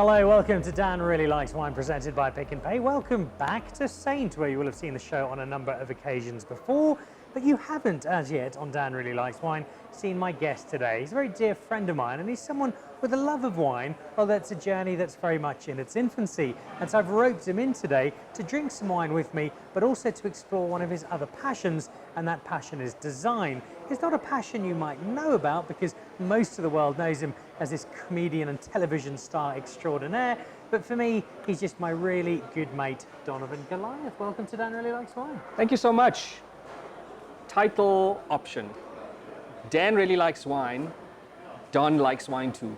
Hello, welcome to Dan Really Likes Wine, presented by Pick n Pay. Welcome back to Saint, where you will have seen the show on a number of occasions before, but you haven't as yet on Dan Really Likes Wine seen my guest today. He's a very dear friend of mine, and he's someone with a love of wine. Well, that's a journey that's very much in its infancy, and so I've roped him in today to drink some wine with me, but also to explore one of his other passions, and that passion is design. It's not a passion you might know about because most of the world knows him as this comedian and television star extraordinaire, but for me, he's just my really good mate, Donovan Goliath. Welcome to Dan Really Likes Wine. Thank you so much. Title option. Dan really likes wine. Don likes wine too.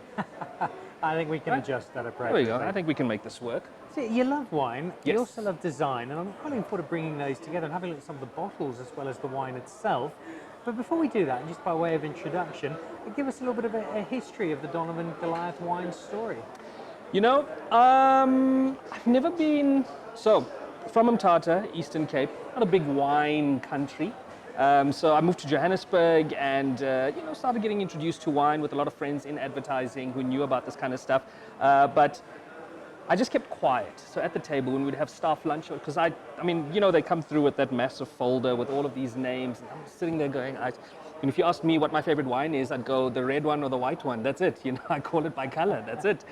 I think we can adjust that approach. There we go. I think we can make this work. See, you love wine, Yes. you also love design, and I'm quite looking forward to bringing those together and having a look at some of the bottles as well as the wine itself. But before we do that, and just by way of introduction, give us a little bit of a history of the Donovan Goliath wine story. You know, I've never been... So, from Umtata, Eastern Cape, not a big wine country. So I moved to Johannesburg and, started getting introduced to wine with a lot of friends in advertising who knew about this kind of stuff. But I just kept quiet. So at the table when we'd have staff lunch, because they come through with that massive folder with all of these names. And I'm sitting there going, and if you asked me what my favorite wine is, I'd go the red one or the white one. That's it. I call it by color. That's it.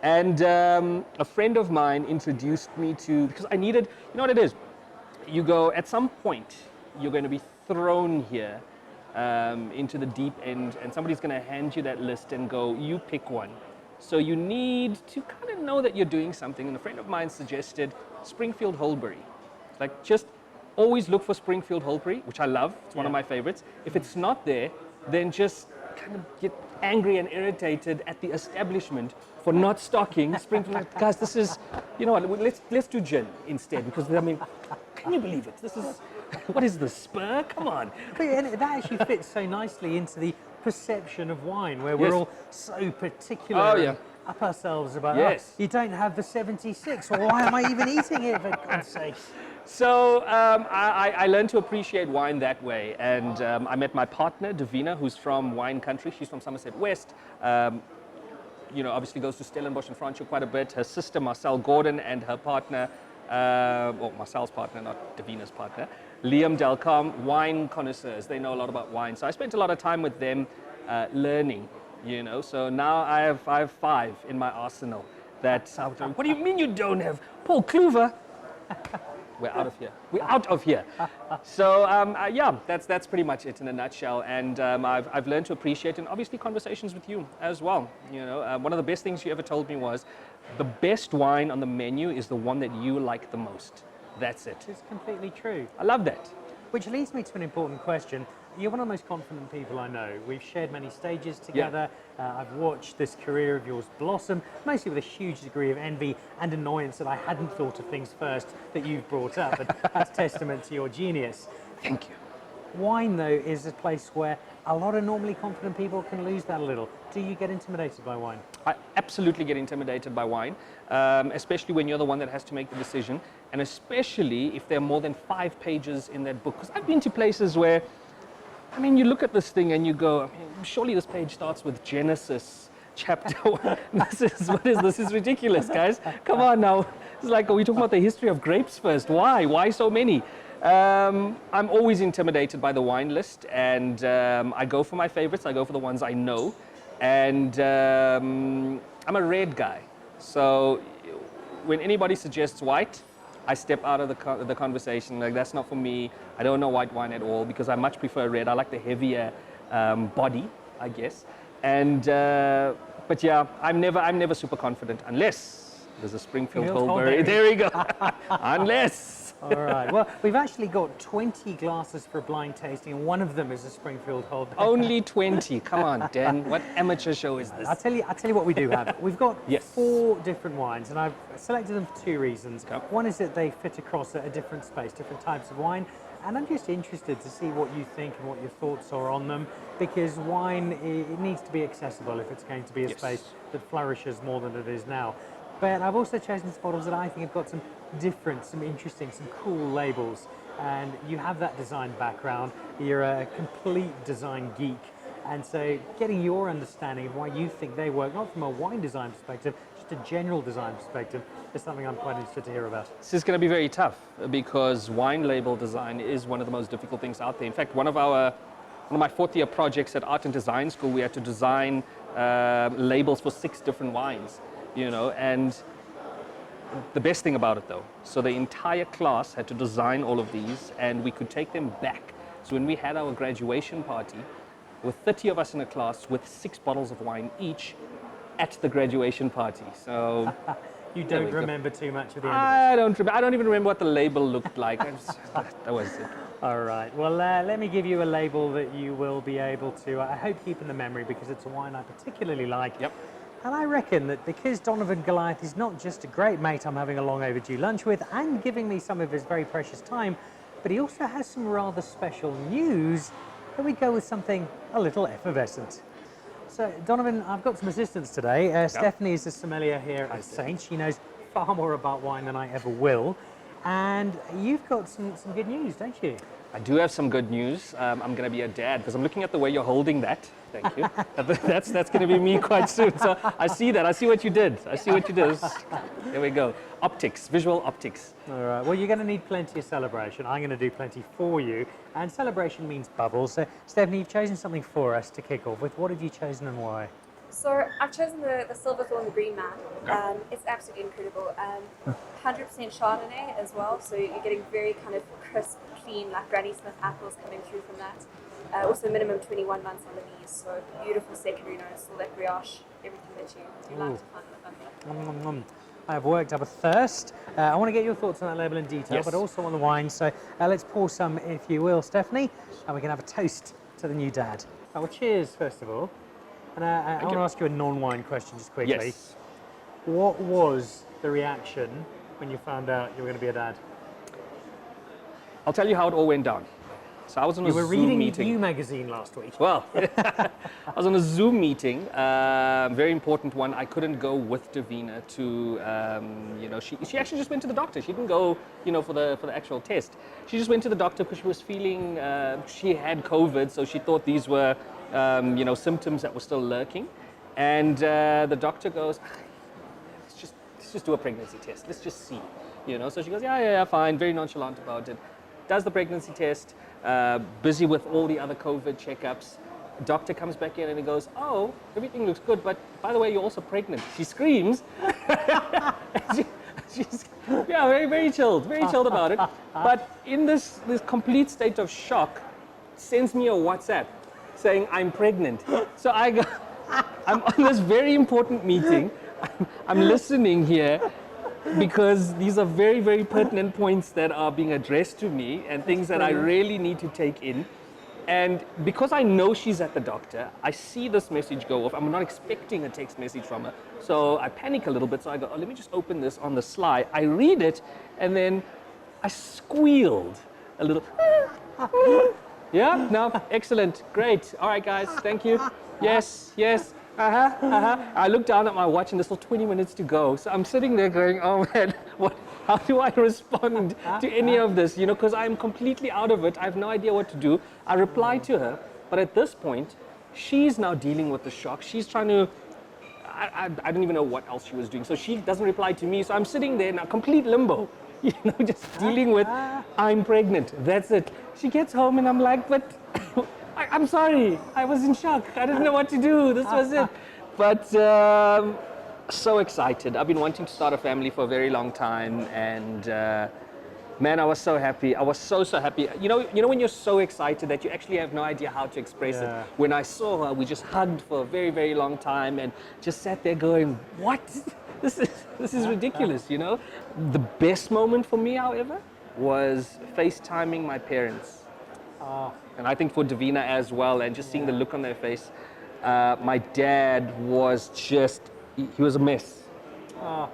And a friend of mine introduced me to, because I needed, you know what it is? You go, at some point, you're going to be thrown here into the deep end, and somebody's going to hand you that list and go, you pick one. So you need to kind of know that you're doing something. And a friend of mine suggested Springfield Holbury. Like, just always look for Springfield Holbury, which I love. It's one of my favorites. If it's not there, then just kind of get angry and irritated at the establishment for not stocking Springfield. Guys, this is, you know what, let's do gin instead, because, can you believe it? This is, what is this, Spur? Come on. But yeah, that actually fits so nicely into the perception of wine, where we're all so particular and up ourselves about, you don't have the 76, or why am I even eating it, for God's sake? So I learned to appreciate wine that way, and I met my partner, Davina, who's from wine country. She's from Somerset West. Obviously goes to Stellenbosch and Franschhoek quite a bit. Her sister, Marcel Gordon, and her partner, Marcel's partner, not Davina's partner, Liam Delcom, wine connoisseurs. They know a lot about wine. So I spent a lot of time with them learning, So now I have 5 in my arsenal. What do you mean you don't have? Paul Kluver. We're out of here. We're out of here. So that's pretty much it in a nutshell. And I've learned to appreciate, and obviously conversations with you as well. One of the best things you ever told me was, the best wine on the menu is the one that you like the most. That's it. It's completely true. I love that. Which leads me to an important question. You're one of the most confident people I know. We've shared many stages together. I've watched this career of yours blossom, mostly with a huge degree of envy and annoyance that I hadn't thought of things first that you've brought up. And that's testament to your genius. Thank you. Wine, though, is a place where a lot of normally confident people can lose that a little. Do you get intimidated by wine? I absolutely get intimidated by wine, especially when you're the one that has to make the decision, and especially if there are more than 5 pages in that book. Because I've been to places where, you look at this thing and you go, surely this page starts with Genesis chapter 1. This is ridiculous, guys. Come on now. It's like, are we talking about the history of grapes first? Why? Why so many? I'm always intimidated by the wine list, and I go for my favorites. I go for the ones I know, and I'm a red guy. So when anybody suggests white, I step out of the conversation. Like, that's not for me. I don't know white wine at all, because I much prefer red. I like the heavier body, I guess. And but yeah, I'm never super confident unless there's a Springfield Holbury. There we go. Unless. All right. Well, we've actually got 20 glasses for a blind tasting, and one of them is a Springfield Holbury. Only 20. Come on, Dan. What amateur show is this? I'll tell you what we do have. We've got 4 different wines, and I've selected them for 2 reasons. Okay. One is that they fit across a different space, different types of wine, and I'm just interested to see what you think and what your thoughts are on them, because wine, it needs to be accessible if it's going to be a space that flourishes more than it is now. But I've also chosen some bottles that I think have got some different, some interesting, some cool labels. And you have that design background. You're a complete design geek. And so getting your understanding of why you think they work, not from a wine design perspective, just just a general design perspective is something I'm quite interested to hear about. This is going to be very tough because wine label design is one of the most difficult things out there. In fact, one of my fourth year projects at Art and Design School, we had to design labels for 6 different wines, and the best thing about it though, so the entire class had to design all of these and we could take them back. So when we had our graduation party, with 30 of us in a class with 6 bottles of wine each at the graduation party. So you don't remember too much of the end of it? I don't even remember what the label looked like. That was it. All right, well, let me give you a label that you will be able to, I hope, keep in the memory because it's a wine I particularly like. Yep. And I reckon that because Donovan Goliath is not just a great mate I'm having a long overdue lunch with and giving me some of his very precious time, but he also has some rather special news, that we go with something a little effervescent. So, Donovan, I've got some assistants today. Stephanie is the sommelier here at Saint. She knows far more about wine than I ever will. And you've got some good news, don't you? I do have some good news. I'm going to be a dad because I'm looking at the way you're holding that. Thank you. That's going to be me quite soon. So I see that. I see what you did. There we go. Optics, visual optics. All right. Well, you're going to need plenty of celebration. I'm going to do plenty for you. And celebration means bubbles. So, Stephanie, you've chosen something for us to kick off with. What have you chosen and why? So I've chosen the Silverthorn Green Man. It's absolutely incredible. 100% Chardonnay as well, so you're getting very kind of crisp, clean, like Granny Smith apples coming through from that. Also minimum 21 months on the knees, so beautiful secondary notes, all that brioche, everything that you like to find in the bubbly. I have worked up a thirst. I want to get your thoughts on that label in detail, but also on the wine. So let's pour some, if you will, Stephanie, and we can have a toast to the new dad. Well, cheers, first of all. And I want to ask you a non-wine question just quickly. Yes. What was the reaction when you found out you were going to be a dad? I'll tell you how it all went down. So I was on a Zoom meeting. You were reading You magazine last week. Well, I was on a Zoom meeting, very important one. I couldn't go with Davina to, she actually just went to the doctor. She didn't go, for the actual test. She just went to the doctor because she was feeling, she had COVID, so she thought these were, symptoms that were still lurking. And the doctor goes, let's just do a pregnancy test. Let's just see, So she goes, yeah, fine, very nonchalant about it. Does the pregnancy test. Busy with all the other COVID checkups. Doctor comes back in and he goes, oh, everything looks good, but by the way, you're also pregnant. She screams. She's very, very chilled about it. But in this complete state of shock, sends me a WhatsApp saying I'm pregnant. So I'm on this very important meeting. I'm listening here, because these are very, very pertinent points that are being addressed to me and things that I really need to take in. And because I know she's at the doctor, I see this message go off. I'm not expecting a text message from her. So I panic a little bit. So I go, let me just open this on the sly. I read it and then I squealed a little. Yeah, no, excellent, great. All right, guys, thank you. Yes. I look down at my watch and there's still 20 minutes to go. So I'm sitting there going, oh man, how do I respond to any of this? Because I'm completely out of it. I have no idea what to do. I reply to her, but at this point, she's now dealing with the shock. She's trying to, I don't even know what else she was doing. So she doesn't reply to me. So I'm sitting there in a complete limbo, just dealing with, I'm pregnant. That's it. She gets home and I'm like, but I'm sorry, I was in shock. I didn't know what to do. This was it. But so excited. I've been wanting to start a family for a very long time, and man, I was so happy. I was so happy. You know when you're so excited that you actually have no idea how to express it. When I saw her, we just hugged for a very, very long time and just sat there going, what? This is ridiculous, The best moment for me, however, was FaceTiming my parents. And I think for Davina as well, and just seeing the look on their face. My dad was he was a mess.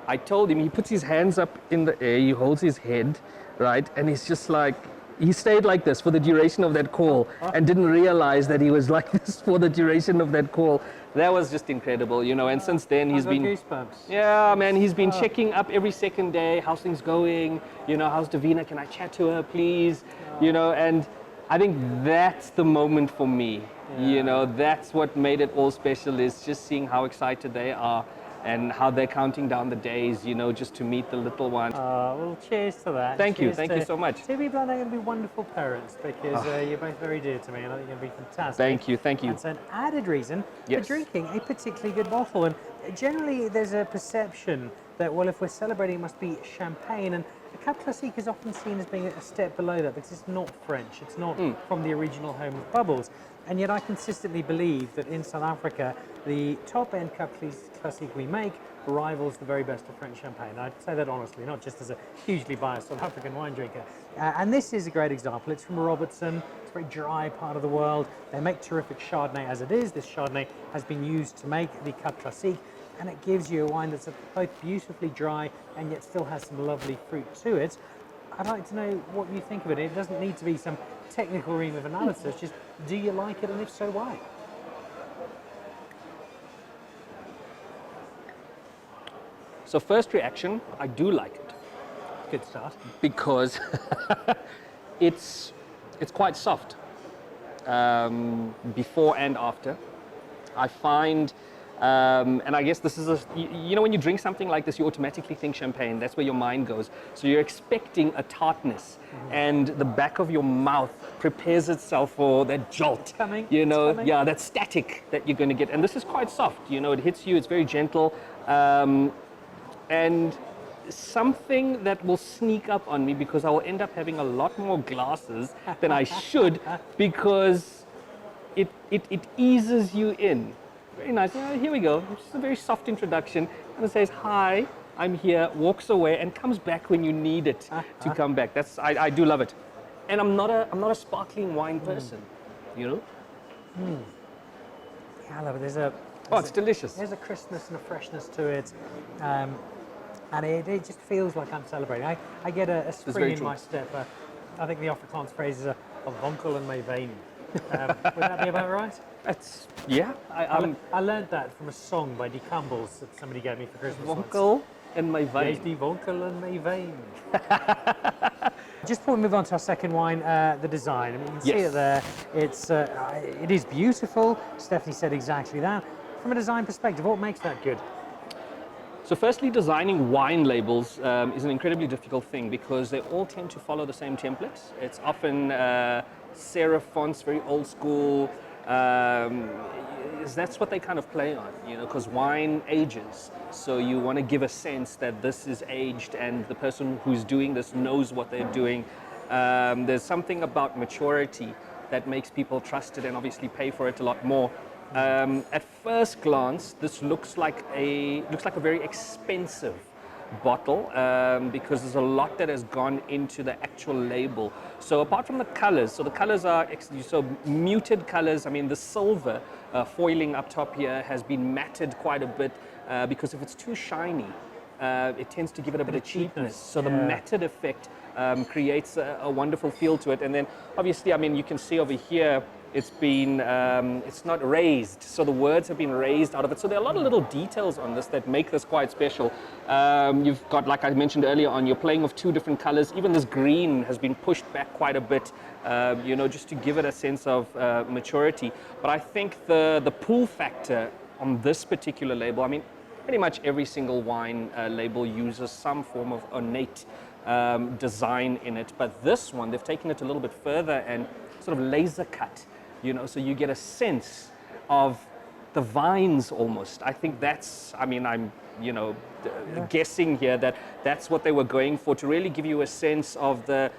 I told him, he puts his hands up in the air, he holds his head, right? And he's just like, he stayed like this for the duration of that call and didn't realize that he was like this for the duration of that call. That was just incredible, and since then he's been... goosebumps. Yeah, man, he's been checking up every second day. How's things going? How's Davina? Can I chat to her, please? And I think that's the moment for me. That's what made it all special, is just seeing how excited they are and how they're counting down the days, you know, just to meet the little one. Well, cheers to that. Thank you Cheers so much. Two people are going to be wonderful parents because you're both very dear to me, and I think you're going to be fantastic. Thank you. That's an added reason Yes. for drinking a particularly good bottle. And generally, there's a perception that, well, if we're celebrating, it must be champagne. And a Cab Classique is often seen as being a step below that because it's not French. It's not from the original home of bubbles. And yet I consistently believe that in South Africa, the top-end Cab Classique we make rivals the very best of French champagne. And I say that honestly, not just as a hugely biased South African wine drinker. And this is a great example. It's from Robertson. It's a very dry part of the world. They make terrific Chardonnay as it is. This Chardonnay has been used to make the Cab Classique, and it gives you a wine that's both beautifully dry and yet still has some lovely fruit to it. I'd like to know what you think of it. It doesn't need to be some technical ream of analysis, just do you like it, and if so, why? So first reaction, I do like it. Good start. Because it's quite soft before and after. I find, and I guess this is you know, when you drink something like this, you automatically think champagne. That's where your mind goes. So you're expecting a tartness, and the back of your mouth prepares itself for that jolt. Coming. You know, coming. yeah, that static that you're going to get. And this is quite soft. You know, it hits you. It's very gentle. And something that will sneak up on me because I will end up having a lot more glasses than I should because it eases you in. Very nice. Here we go. Just a very soft introduction. And it says, hi, I'm here, walks away, and comes back when you need it to come back. I do love it. And I'm not a sparkling wine person, you know? Yeah, I love it. It's delicious. There's a crispness and a freshness to it. And it just feels like I'm celebrating. I get a spring in my step. I think the Afrikaans phrase is a vonkel in my vein. Would that be about right? Yeah. I learned that from a song by Die Campbells that somebody gave me for Christmas once. Vonkel in my vein. Yes, die vonkel in my vein. Just before we move on to our second wine, the design. I mean, you can see it there. It is beautiful. Stephanie said exactly that. From a design perspective, what makes that good? So firstly, designing wine labels is an incredibly difficult thing because they all tend to follow the same templates. It's often serif fonts, very old school. That's what they kind of play on, you know, because wine ages. So you want to give a sense that this is aged and the person who's doing this knows what they're doing. There's something about maturity that makes people trust it and obviously pay for it a lot more. At first glance, this looks like a very expensive bottle because there's a lot that has gone into the actual label. So apart from the colors, so the colors are muted colors. I mean, the silver foiling up top here has been matted quite a bit because if it's too shiny, it tends to give it a bit of cheapness. So the matted effect creates a wonderful feel to it. And then obviously, I mean, you can see over here, it's been, it's not raised, so the words have been raised out of it. So there are a lot of little details on this that make this quite special. You've got, like I mentioned earlier on, you're playing with two different colors. Even this green has been pushed back quite a bit, you know, just to give it a sense of maturity. But I think the pull factor on this particular label, I mean, pretty much every single wine label uses some form of ornate design in it. But this one, they've taken it a little bit further and sort of laser cut. You know, so you get a sense of the vines almost. I think that's, I mean, I'm, you know, guessing here that that's what they were going for, to really give you a sense of the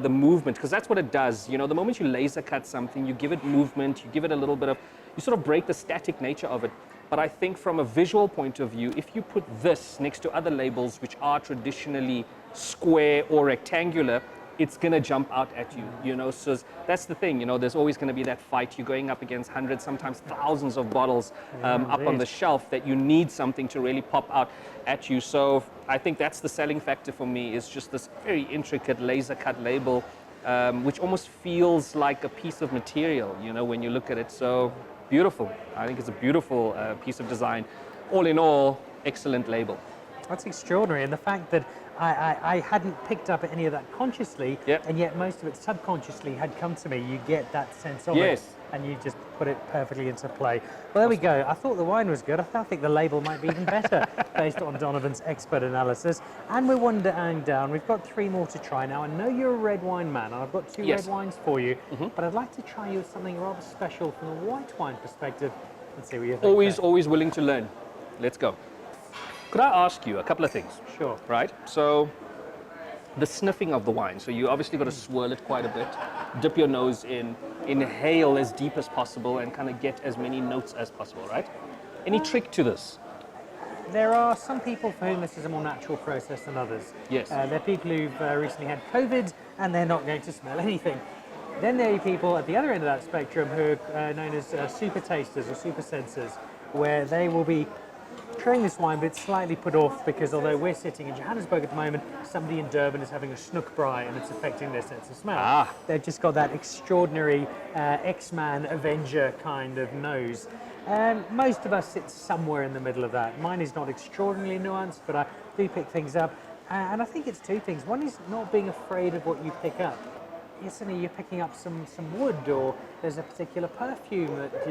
movement, because that's what it does. You know, the moment you laser cut something, you give it movement, you give it a little bit of, you sort of break the static nature of it. But I think from a visual point of view, if you put this next to other labels which are traditionally square or rectangular, it's going to jump out at you, you know. So that's the thing, you know, there's always going to be that fight. You're going up against hundreds, sometimes thousands of bottles up on the shelf that you need something to really pop out at you. So I think that's the selling factor for me, is just this very intricate laser cut label, which almost feels like a piece of material, you know, when you look at it. So beautiful. I think it's a beautiful piece of design. All in all, excellent label. That's extraordinary, and the fact that I hadn't picked up any of that consciously, and yet most of it subconsciously had come to me. You get that sense of it. and you just put it perfectly into play. Well, there we go. I thought the wine was good. I think the label might be even better based on Donovan's expert analysis. And we're winding down. We've got 3 more to try now. I know you're a red wine man, and I've got 2 red wines for you, but I'd like to try you with something rather special from a white wine perspective. Let's see what you think. Always willing to learn. Let's go. Could I ask you a couple of things? Sure. Right? So, the sniffing of the wine. So you obviously got to swirl it quite a bit, dip your nose in, inhale as deep as possible, and kind of get as many notes as possible, right? Any trick to this? There are some people for whom this is a more natural process than others. Yes. There are people who've recently had COVID and they're not going to smell anything. Then there are people at the other end of that spectrum who are known as super tasters or super sensors, where they will be trying this wine, but it's slightly put off because although we're sitting in Johannesburg at the moment, somebody in Durban is having a snook braai and it's affecting their sense of smell. They've just got that extraordinary X-Man Avenger kind of nose. Most of us sit somewhere in the middle of that. Mine is not extraordinarily nuanced, but I do pick things up. And I think it's 2 things. One is not being afraid of what you pick up. Suddenly you're picking up some wood, or there's a particular perfume that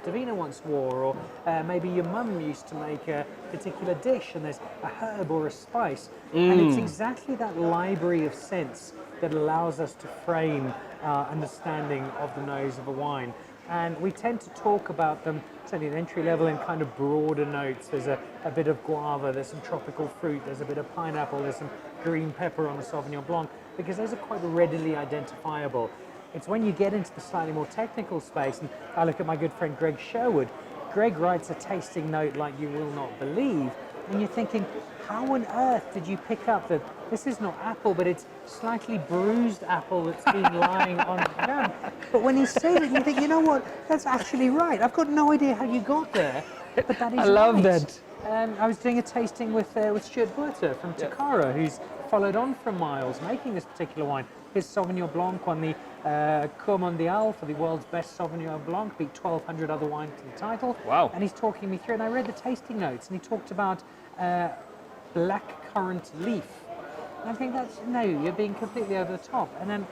Davina once wore, or maybe your mum used to make a particular dish and there's a herb or a spice. And it's exactly that library of scents that allows us to frame our understanding of the nose of a wine. And we tend to talk about them, certainly at entry level, in kind of broader notes. There's a bit of guava, there's some tropical fruit, there's a bit of pineapple, there's some green pepper on a Sauvignon Blanc, because those are quite readily identifiable. It's when you get into the slightly more technical space, and I look at my good friend Greg Sherwood. Greg writes a tasting note like you will not believe, and you're thinking, how on earth did you pick up that this is not apple, but it's slightly bruised apple that's been lying on the ground? But when he says it, you think, you know what, that's actually right. I've got no idea how you got there, but that is I love right. that. I was doing a tasting with Stuart Buerter from Takara, who's followed on from Miles, making this particular wine. His Sauvignon Blanc won the Cour Mondiale for the world's best Sauvignon Blanc, beat 1,200 other wines to the title. Wow. And he's talking me through, and I read the tasting notes, and he talked about blackcurrant leaf. And I think that's, no, you're being completely over the top. And then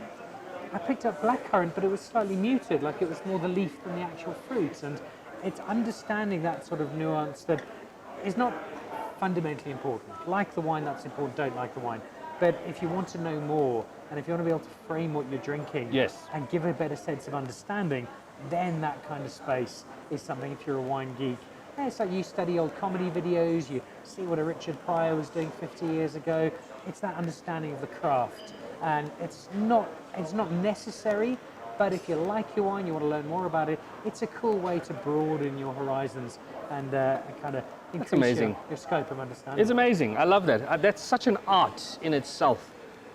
I picked up blackcurrant, but it was slightly muted, like it was more the leaf than the actual fruit. And it's understanding that sort of nuance that is not fundamentally important. Like the wine, that's important, don't like the wine. But if you want to know more, and if you want to be able to frame what you're drinking, and give a better sense of understanding, then that kind of space is something, if you're a wine geek. Yeah, it's like you study old comedy videos, you see what a Richard Pryor was doing 50 years ago. It's that understanding of the craft. And it's not necessary, but if you like your wine, you want to learn more about it, it's a cool way to broaden your horizons and kind of increase your scope of understanding. It's amazing. I love that. That's such an art in itself.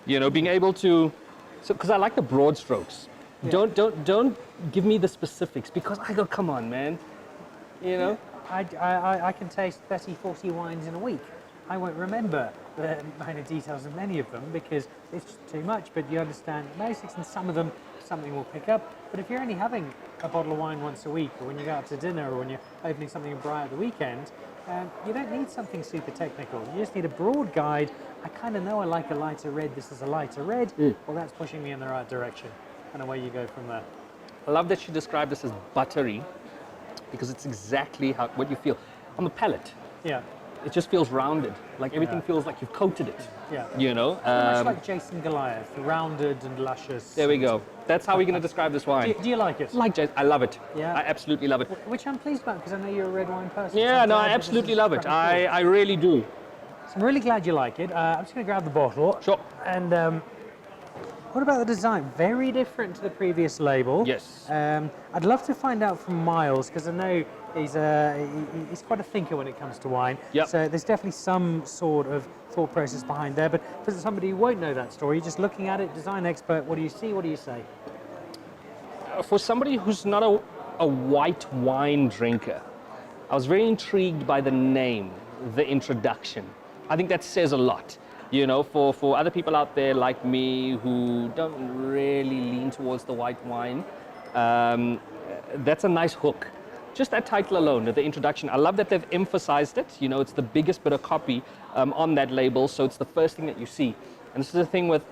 You know, being able to, because I like the broad strokes. Yeah. Don't give me the specifics, because I go, come on, man. You know? I can taste 30, 40 wines in a week. I won't remember the minor details of many of them because it's just too much, but you understand the basics, and some of them, something will pick up. But if you're only having a bottle of wine once a week, or when you go out to dinner, or when you're opening something in Braai at the weekend, you don't need something super technical. You just need a broad guide. I kind of know I like a lighter red. This is a lighter red. Well, that's pushing me in the right direction. And away you go from there. I love that you described this as buttery, because it's exactly what you feel. On the palate, it just feels rounded. Like everything feels like you've coated it. Yeah. You know? Much like Jason Goliath, rounded and luscious. There we go. That's how we're going to describe this wine. Do you like it? Like Jason. I love it. Yeah. I absolutely love it. Which I'm pleased about, because I know you're a red wine person. Yeah, so no, I absolutely love it. I really do. So I'm really glad you like it. I'm just going to grab the bottle. Sure. And what about the design? Very different to the previous label. Yes. I'd love to find out from Miles, because I know he's quite a thinker when it comes to wine. Yep. So there's definitely some sort of thought process behind there. But for somebody who won't know that story, just looking at it, design expert, what do you see? What do you say? For somebody who's not a white wine drinker, I was very intrigued by the name, the introduction. I think that says a lot. You know, for other people out there like me who don't really lean towards the white wine, that's a nice hook. Just that title alone, the introduction. I love that they've emphasized it. You know, it's the biggest bit of copy on that label, so it's the first thing that you see. And this is the thing with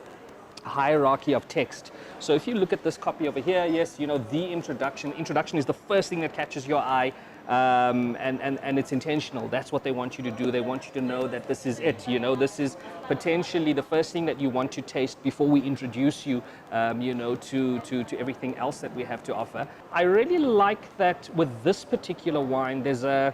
hierarchy of text. So if you look at this copy over here, yes, you know, the introduction is the first thing that catches your eye. And it's intentional. That's what they want you to do. They want you to know that this is it. You know, this is potentially the first thing that you want to taste before we introduce you, you know, to everything else that we have to offer. I really like that with this particular wine, there's a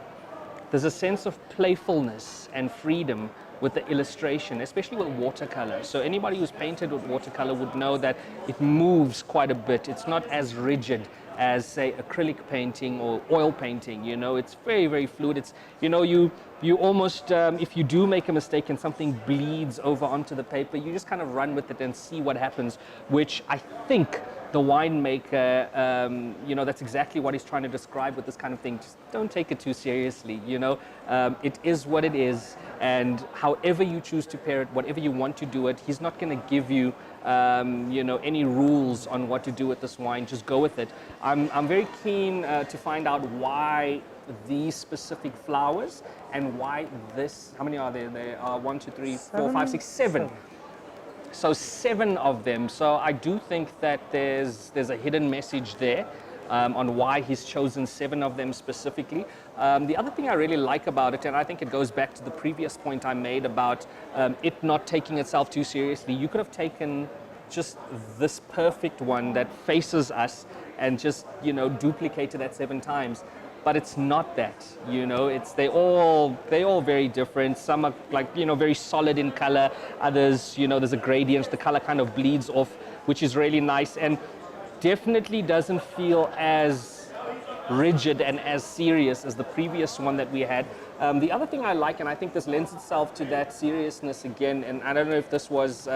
sense of playfulness and freedom with the illustration, especially with watercolor. So anybody who's painted with watercolor would know that it moves quite a bit. It's not as rigid as, say, acrylic painting or oil painting. You know, it's very, very fluid. It's, you know, you almost, if you do make a mistake and something bleeds over onto the paper, you just kind of run with it and see what happens, which I think the winemaker, you know, that's exactly what he's trying to describe with this kind of thing. Just don't take it too seriously, you know. It is what it is, and however you choose to pair it, whatever you want to do it, he's not going to give you, you know, any rules on what to do with this wine. Just go with it. I'm very keen to find out why these specific flowers and why this. How many are there? There are 1, 2, 3, 4, 5, 6, 7. So 7 of them. So I do think that there's a hidden message there on why he's chosen 7 of them specifically. The other thing I really like about it, and I think it goes back to the previous point I made about it not taking itself too seriously. You could have taken just this perfect one that faces us and just, you know, duplicated that 7 times. But it's not that, you know, they're all very different. Some are, like, you know, very solid in color. Others, you know, there's a gradient. The color kind of bleeds off, which is really nice, and definitely doesn't feel as rigid and as serious as the previous one that we had. The other thing I like, and I think this lends itself to that seriousness again, and I don't know if this was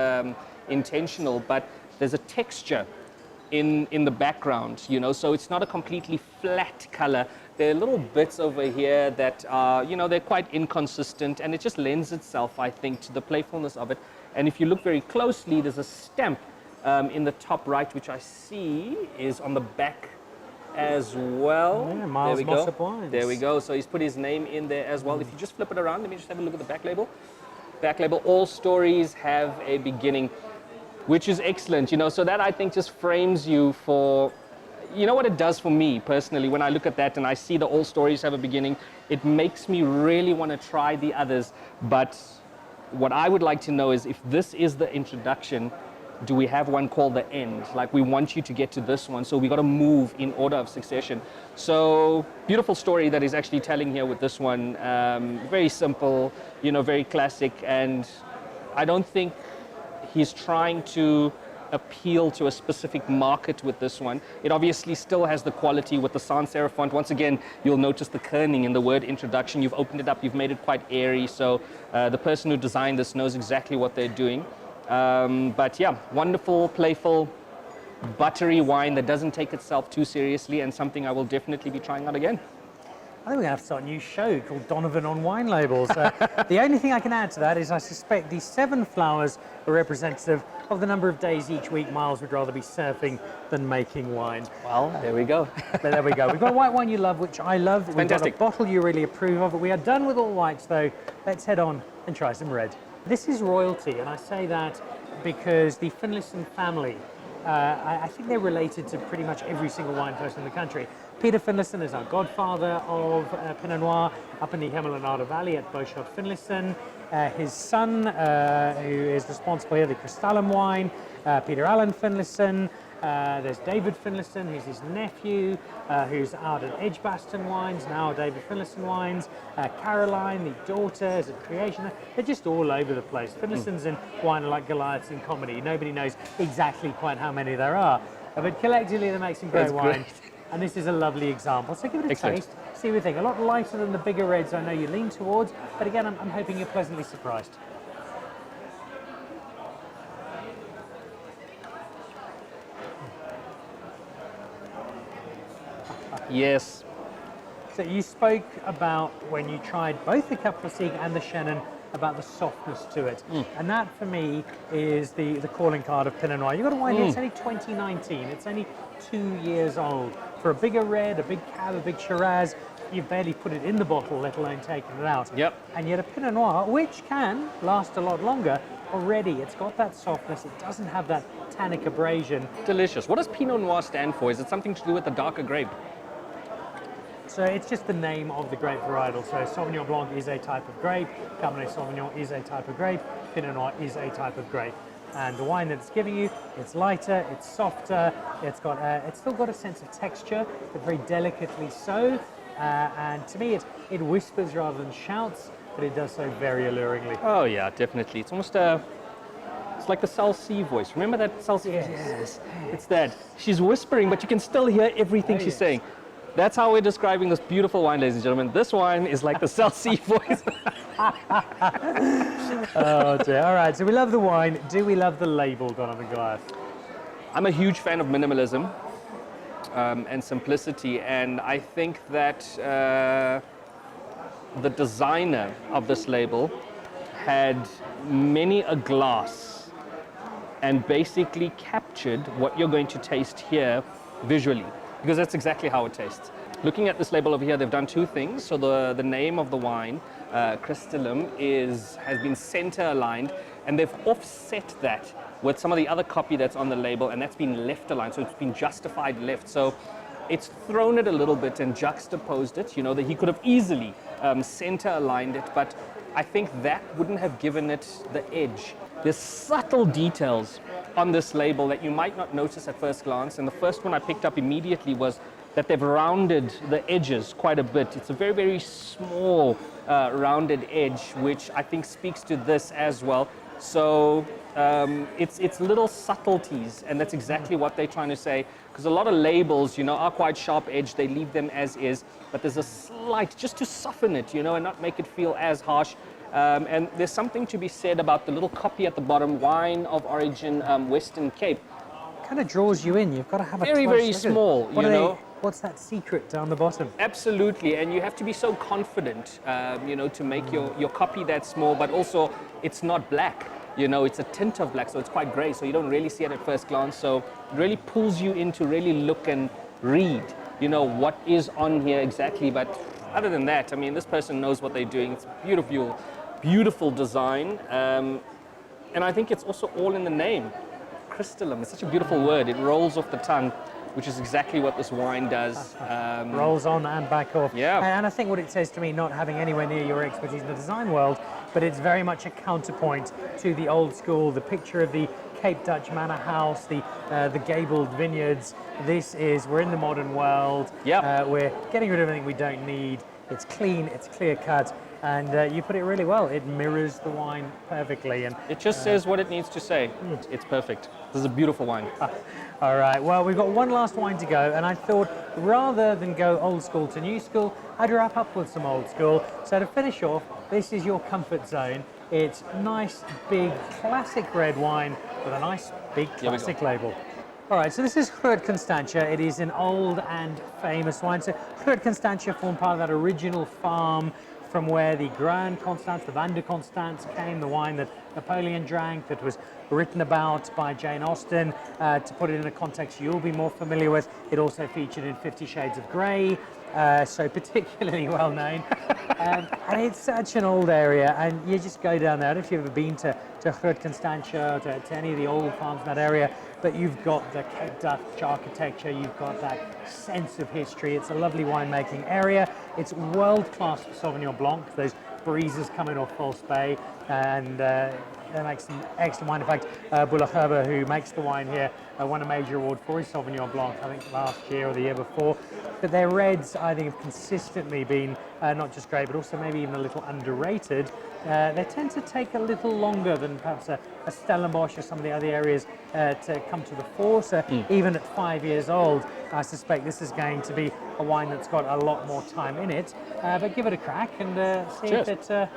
intentional, but there's a texture in the background, you know, so it's not a completely flat color. There are little bits over here that are, you know, they're quite inconsistent, and it just lends itself, I think, to the playfulness of it. And if you look very closely, there's a stamp in the top right, which I see is on the back as well. Yeah, Miles there we Mossop go. Wines. There we go. So he's put his name in there as well. If you just flip it around, let me just have a look at the back label. Back label, all stories have a beginning, which is excellent, you know, so that I think just frames you for, you know what it does for me personally when I look at that and I see the all stories have a beginning, it makes me really want to try the others. But what I would like to know is, if this is the introduction, do we have one called the end? Like, we want you to get to this one, so we got to move in order of succession. So beautiful story that he's actually telling here with this one. Very simple, you know, very classic, and I don't think he's trying to appeal to a specific market with this one. It obviously still has the quality with the sans serif font. Once again, you'll notice the kerning in the word introduction. You've opened it up, you've made it quite airy, so the person who designed this knows exactly what they're doing. But yeah, wonderful, playful, buttery wine that doesn't take itself too seriously, and something I will definitely be trying out again. I think we're going to have to start a new show called Donovan on Wine Labels. The only thing I can add to that is I suspect these 7 flowers are representative of the number of days each week Miles would rather be surfing than making wine. Well, there we go. But there we go. We've got a white wine you love, which I love. We've got a bottle you really approve of. But we are done with all whites, though. Let's head on and try some red. This is royalty, and I say that because the Finlayson family, I think they're related to pretty much every single wine person in the country. Peter Finlayson is our godfather of Pinot Noir up in the Hemelanada Valley at Beauchot Finlayson. His son, who is responsible here, the Crystallum wine, Peter Allen Finlayson. There's David Finlayson, who's his nephew, who's out at Edgbaston Wines, now David Finlayson Wines. Caroline, the daughter, is at Creation. They're just all over the place. Finlaysons in wine are like Goliaths in comedy. Nobody knows exactly quite how many there are. But collectively, they make some great wine. And this is a lovely example. So give it a taste, see what you think. A lot lighter than the bigger reds I know you lean towards, but again, I'm hoping you're pleasantly surprised. Yes. So you spoke about when you tried both the Capricorn and the Chenin about the softness to it. And that for me is the calling card of Pinot Noir. You've got a wine here, it's only 2019, it's only 2 years old. For a bigger red, a big cab, a big Shiraz, you've barely put it in the bottle, let alone taken it out. Yep. And yet a Pinot Noir, which can last a lot longer, already it's got that softness. It doesn't have that tannic abrasion. Delicious. What does Pinot Noir stand for? Is it something to do with the darker grape? So it's just the name of the grape varietal. So Sauvignon Blanc is a type of grape, Cabernet Sauvignon is a type of grape, Pinot Noir is a type of grape. And the wine that it's giving you, it's lighter, it's softer, it's still got a sense of texture, but very delicately so. And to me, it whispers rather than shouts, but it does so very alluringly. Oh yeah, definitely. It's almost it's like the Salsi voice. Remember that Salsi? Yes. It's that. She's whispering, but you can still hear everything she's saying. That's how we're describing this beautiful wine, ladies and gentlemen. This wine is like the Salsi voice. Oh dear. All right, so we love the wine. Do we love the label, Donovan Goliath? I'm a huge fan of minimalism and simplicity, and I think that the designer of this label had many a glass and basically captured what you're going to taste here visually, because that's exactly how it tastes. Looking at this label over here, they've done two things. So the name of the wine, Crystallum, has been center aligned, and they've offset that with some of the other copy that's on the label, and that's been left aligned, so it's been justified left. So it's thrown it a little bit and juxtaposed it, that he could have easily center aligned it, but I think that wouldn't have given it the edge. There's subtle details on this label that you might not notice at first glance, and the first one I picked up immediately was that they've rounded the edges quite a bit. It's a very, very small rounded edge, which I think speaks to this as well. So it's little subtleties, and that's exactly what they're trying to say, because a lot of labels, are quite sharp edge. They leave them as is, but there's a slight, just to soften it, and not make it feel as harsh. And there's something to be said about the little copy at the bottom, wine of origin, Western Cape. Kind of draws you in. You've got to have a very, close very look at it. small, What's that secret down the bottom? Absolutely, and you have to be so confident, to make your copy that small, but also it's not black. It's a tint of black, so it's quite grey, so you don't really see it at first glance. So it really pulls you in to really look and read, what is on here exactly. But other than that, this person knows what they're doing. It's beautiful, beautiful design, and I think it's also all in the name. Crystallum, it's such a beautiful word. It rolls off the tongue, which is exactly what this wine does. Rolls on and back off. Yeah. And I think what it says to me, not having anywhere near your expertise in the design world, but it's very much a counterpoint to the old school, the picture of the Cape Dutch manor house, the gabled vineyards. We're in the modern world. Yep. We're getting rid of everything we don't need. It's clean, it's clear cut, and you put it really well. It mirrors the wine perfectly. And it just says what it needs to say. It's perfect. This is a beautiful wine. All right, well, we've got one last wine to go, and I thought rather than go old school to new school, I'd wrap up with some old school. So to finish off, this is your comfort zone. It's nice, big, classic red wine with a nice, big, classic label. All right, so this is Groot Constantia. It is an old and famous wine. So Groot Constantia formed part of that original farm from where the Grand Constance, the Van de Constance came, the wine that Napoleon drank, that was written about by Jane Austen. To put it in a context you'll be more familiar with, it also featured in 50 Shades of Grey, so particularly well known. And it's such an old area, and you just go down there. I don't know if you've ever been to Groot Constantia, to any of the old farms in that area, but you've got the Cape Dutch architecture, you've got that sense of history. It's a lovely winemaking area. It's world-class Sauvignon Blanc. Those breezes coming off False Bay, and they make some excellent wine. In fact, Boulagerber, who makes the wine here, won a major award for his Sauvignon Blanc, I think last year or the year before. But their reds, I think, have consistently been not just great, but also maybe even a little underrated. They tend to take a little longer than perhaps a Stellenbosch or some of the other areas to come to the fore. So even at 5 years old, I suspect this is going to be a wine that's got a lot more time in it. But give it a crack and see if it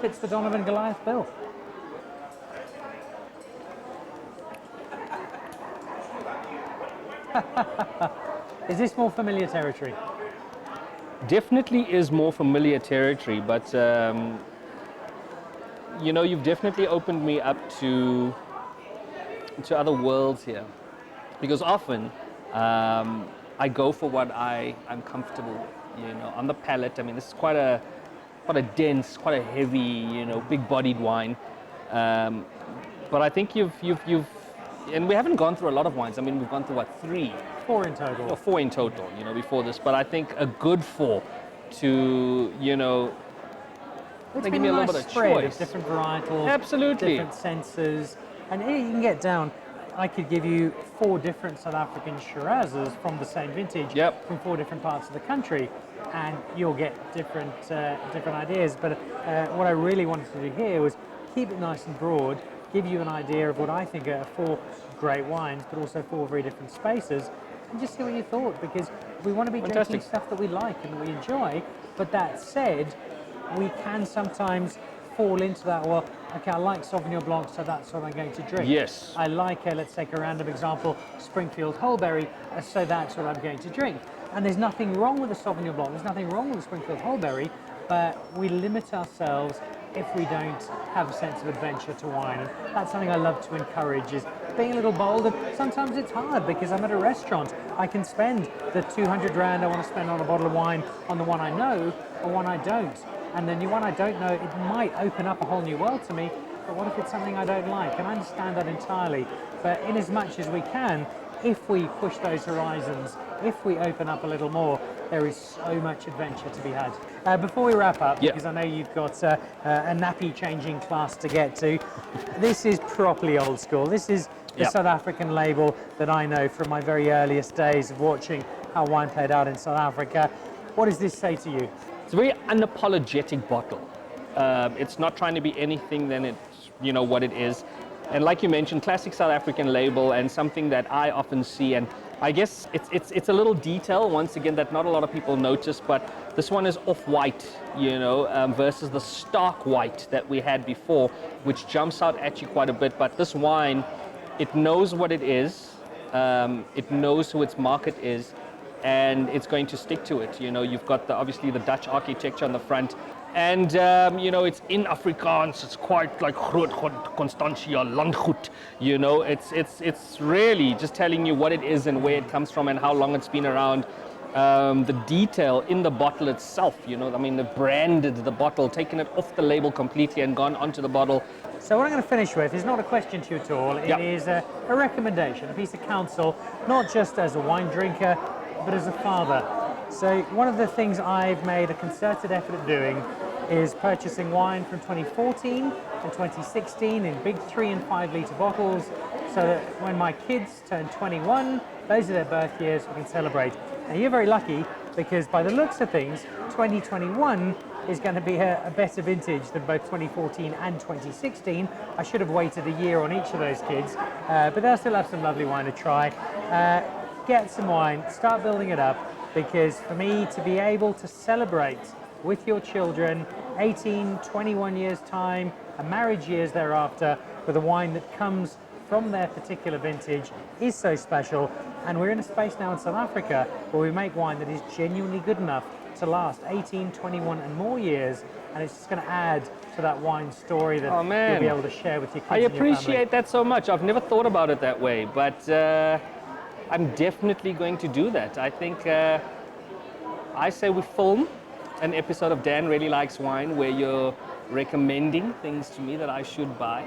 fits the Donovan Goliath bill. Is this more familiar territory? Definitely is more familiar territory, but you've definitely opened me up to other worlds here, because often I go for what I'm comfortable with, on the palate. This is quite a dense, quite a heavy, big-bodied wine. But I think you've, and we haven't gone through a lot of wines. I mean, we've gone through what, 3? 4 in total. Or 4 in total, before this. But I think a good 4 to, It's give been me a a nice little bit of spread choice. of different varietals, Absolutely. different senses, and here you can get down. I could give you 4 different South African Shirazes from the same vintage, Yep. from 4 different parts of the country, and you'll get different different ideas. But what I really wanted to do here was keep it nice and broad, give you an idea of what I think are 4 great wines, but also 4 very different spaces, and just see what you thought, because we want to be drinking Fantastic. stuff that we like and that we enjoy. But that said, we can sometimes fall into that, well, okay, I like Sauvignon Blanc, so that's what I'm going to drink. Yes. I like, let's take a random example, Springfield Wholeberry, so that's what I'm going to drink. And there's nothing wrong with the Sauvignon Blanc, there's nothing wrong with the Springfield Wholeberry, but we limit ourselves if we don't have a sense of adventure to wine. And that's something I love to encourage, is being a little bold. And sometimes it's hard because I'm at a restaurant. I can spend the 200 Rand I want to spend on a bottle of wine on the one I know or one I don't. And the new one I don't know, it might open up a whole new world to me, but what if it's something I don't like? And I understand that entirely. But in as much as we can, if we push those horizons, if we open up a little more, there is so much adventure to be had. Before we wrap up, Yeah. because I know you've got a nappy changing class to get to, this is properly old school. This is the Yeah. South African label that I know from my very earliest days of watching how wine played out in South Africa. What does this say to you? It's a very unapologetic bottle. It's not trying to be anything than it's, what it is. And like you mentioned, classic South African label, and something that I often see, and I guess it's a little detail, once again, that not a lot of people notice, but this one is off-white, versus the stark white that we had before, which jumps out at you quite a bit. But this wine, it knows what it is, it knows who its market is, and it's going to stick to it. You've got obviously the Dutch architecture on the front, and it's in Afrikaans. It's quite like Groot Constantia Landgoed. It's really just telling you what it is and where it comes from and how long it's been around. The detail in the bottle itself, they've branded the bottle, taken it off the label completely and gone onto the bottle. So what I'm going to finish with is not a question to you at all. It is a recommendation, a piece of counsel, not just as a wine drinker, but as a father. So one of the things I've made a concerted effort at doing is purchasing wine from 2014 and 2016 in big 3 and 5 litre bottles, so that when my kids turn 21, those are their birth years, we can celebrate. Now you're very lucky, because by the looks of things, 2021 is going to be a better vintage than both 2014 and 2016. I should have waited a year on each of those kids, but they'll still have some lovely wine to try. Get some wine, start building it up, because for me to be able to celebrate with your children 18, 21 years time, and marriage years thereafter, with a wine that comes from their particular vintage is so special. And we're in a space now in South Africa where we make wine that is genuinely good enough to last 18, 21 and more years, and it's just going to add to that wine story that you'll be able to share with your kids. I and your family. appreciate that so much. I've never thought about it that way, but I'm definitely going to do that. I think I say we film an episode of Dan Really Likes Wine where you're recommending things to me that I should buy,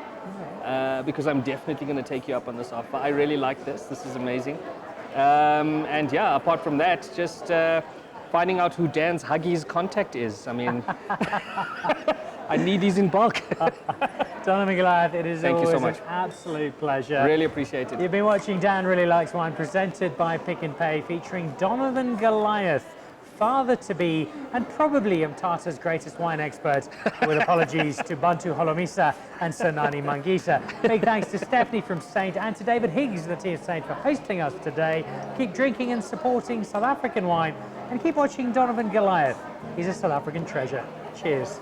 because I'm definitely going to take you up on this offer. I really like this. This is amazing. And yeah, apart from that, just finding out who Dan's Huggies contact is. I mean, I need these in bulk. Donovan Goliath, it is Thank you always so much. an absolute pleasure. Really appreciate it. You've been watching Dan Really Likes Wine, presented by Pick n Pay, featuring Donovan Goliath, father-to-be and probably Mthatha's greatest wine expert, with apologies to Bantu Holomisa and Sanani Mangisa. Big thanks to Stephanie from Saint and to David Higgs, the Tea of Saint, for hosting us today. Keep drinking and supporting South African wine, and keep watching Donovan Goliath. He's a South African treasure. Cheers.